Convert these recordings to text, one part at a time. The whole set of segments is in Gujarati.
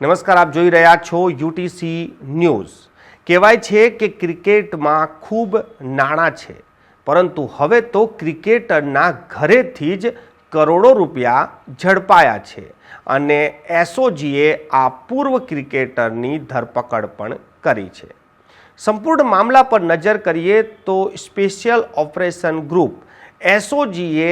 નમસ્કાર, આપ જોઈ રહ્યા છો યુટીસી ન્યૂઝ। કહેવાય છે કે ક્રિકેટમાં ખૂબ નાણાં છે, પરંતુ હવે તો ક્રિકેટરના ઘરેથી જ કરોડો રૂપિયા ઝડપાયા છે અને એસઓજીએ આ પૂર્વ ક્રિકેટરની ધરપકડ પણ કરી છે। સંપૂર્ણ મામલા પર નજર કરીએ તો સ્પેશિયલ ઓપરેશન ગ્રુપ એસઓજીએ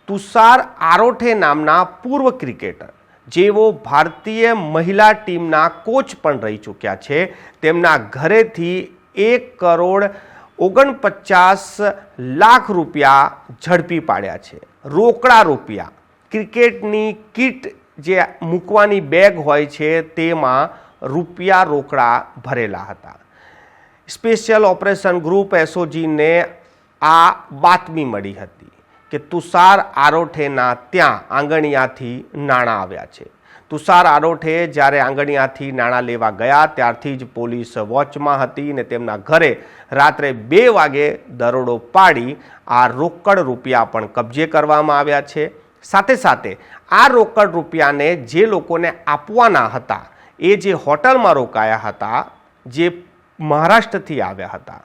તુષાર આરોઠે નામના પૂર્વ ક્રિકેટર, જેઓ ભારતીય મહિલા ટીમના કોચ પણ રહી ચૂક્યા છે, તેમના ઘરેથી 1,49,00,000 રૂપિયા ઝડપી પાડ્યા છે। રોકડા રૂપિયા, ક્રિકેટની કિટ જે મૂકવાની બેગ હોય છે તેમાં રૂપિયા રોકડા ભરેલા હતા। સ્પેશિયલ ઓપરેશન ગ્રુપ એસઓજીને આ બાતમી મળી હતી કે તુષાર આરોઠેના ત્યાં આંગણિયાથી નાણાં આવ્યા છે। તુષાર આરોઠે જ્યારે આંગણિયાથી નાણાં લેવા ગયા ત્યારથી જ પોલીસ વોચમાં હતી અને તેમના ઘરે રાત્રે 2 વાગે દરોડો પાડી આ રોકડ રૂપિયા પણ કબજે કરવામાં આવ્યા છે। સાથે સાથે આ રોકડ રૂપિયાને જે લોકોને આપવાના હતા, એ જે હોટલમાં રોકાયા હતા, જે મહારાષ્ટ્રથી આવ્યા હતા,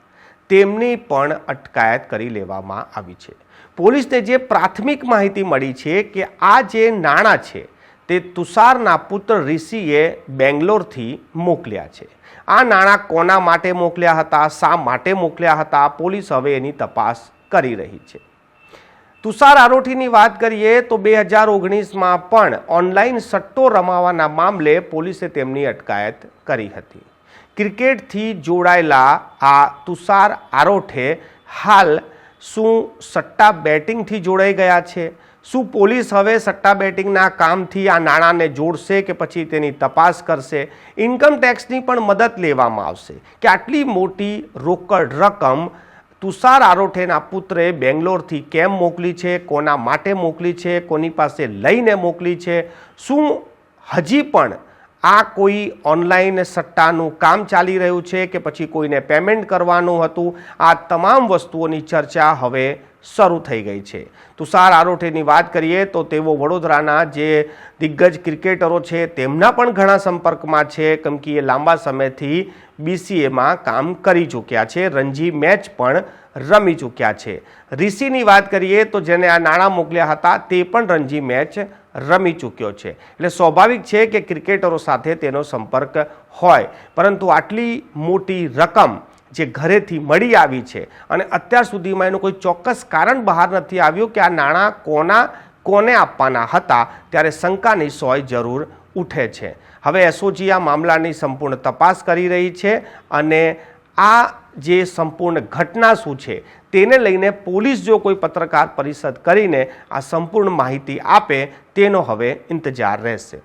તેમની પણ અટકાયત કરી લેવામાં આવી છે। પોલીસને જે પ્રાથમિક માહિતી મળી છે કે આ જે નાણાં છે તે તુષારના પુત્ર ઋષિએ બેંગ્લોરથી મોકલ્યા છે। આ નાણાં કોના માટે મોકલ્યા હતા, શા માટે મોકલ્યા હતા, પોલીસ હવે એની તપાસ કરી રહી છે। તુષાર આરોઠીની વાત કરીએ તો 2019માં પણ ઓનલાઈન સટ્ટો રમાવાના મામલે પોલીસે તેમની અટકાયત કરી હતી। ક્રિકેટથી જોડાયેલા આ તુષાર આરોઠે હાલ શું સટ્ટા બેટિંગથી જોડાઈ ગયા છે? શું પોલીસ હવે સટ્ટા બેટિંગના કામથી આ નાણાંને જોડશે કે પછી તેની તપાસ કરશે? ઇન્કમ ટેક્સની પણ મદદ લેવામાં આવશે કે આટલી મોટી રોકડ રકમ તુષાર આરોઠેના પુત્રે બેંગ્લોરથી કેમ મોકલી છે, કોના માટે મોકલી છે, કોની પાસે લઈને મોકલી છે? શું હજી પણ આ કોઈ ઓનલાઈન સટ્ટાનું કામ ચાલી રહ્યું છે કે પછી કોઈને પેમેન્ટ કરવાનું હતું? આ તમામ વસ્તુઓની ચર્ચા હવે શરૂ થઈ ગઈ છે। તુષાર આરોઠેની વાત કરીએ તો તેઓ વડોદરાના જે દિગ્ગજ ક્રિકેટરો છે તેમના પણ ઘણા સંપર્કમાં છે, કેમ કે એ લાંબા સમયથી બીસીએમાં કામ કરી ચૂક્યા છે, રણજી મેચ પણ રમી ચૂક્યા છે। ઋષિની વાત કરીએ તો જેને આ નાણાં મોકલ્યા હતા તે પણ રણજી મેચ રમી ચૂક્યો છે, એટલે સ્વાભાવિક છે કે ક્રિકેટરો સાથે તેનો સંપર્ક હોય, પરંતુ આટલી મોટી રકમ જે ઘરેથી મળી આવી છે અને અત્યાર સુધીમાં એનું કોઈ ચોક્કસ કારણ બહાર નથી આવ્યું કે આ નાણાં કોને આપવાના હતા, ત્યારે શંકાની સોય જરૂર ઉઠે છે। હવે એસઓજી આ મામલાની સંપૂર્ણ તપાસ કરી રહી છે અને આ જે સંપૂર્ણ ઘટના શું છે તેને લઈને પોલીસ જો કોઈ પત્રકાર પરિષદ કરીને આ સંપૂર્ણ માહિતી આપે તેનો હવે ઇંતજાર રહેશે।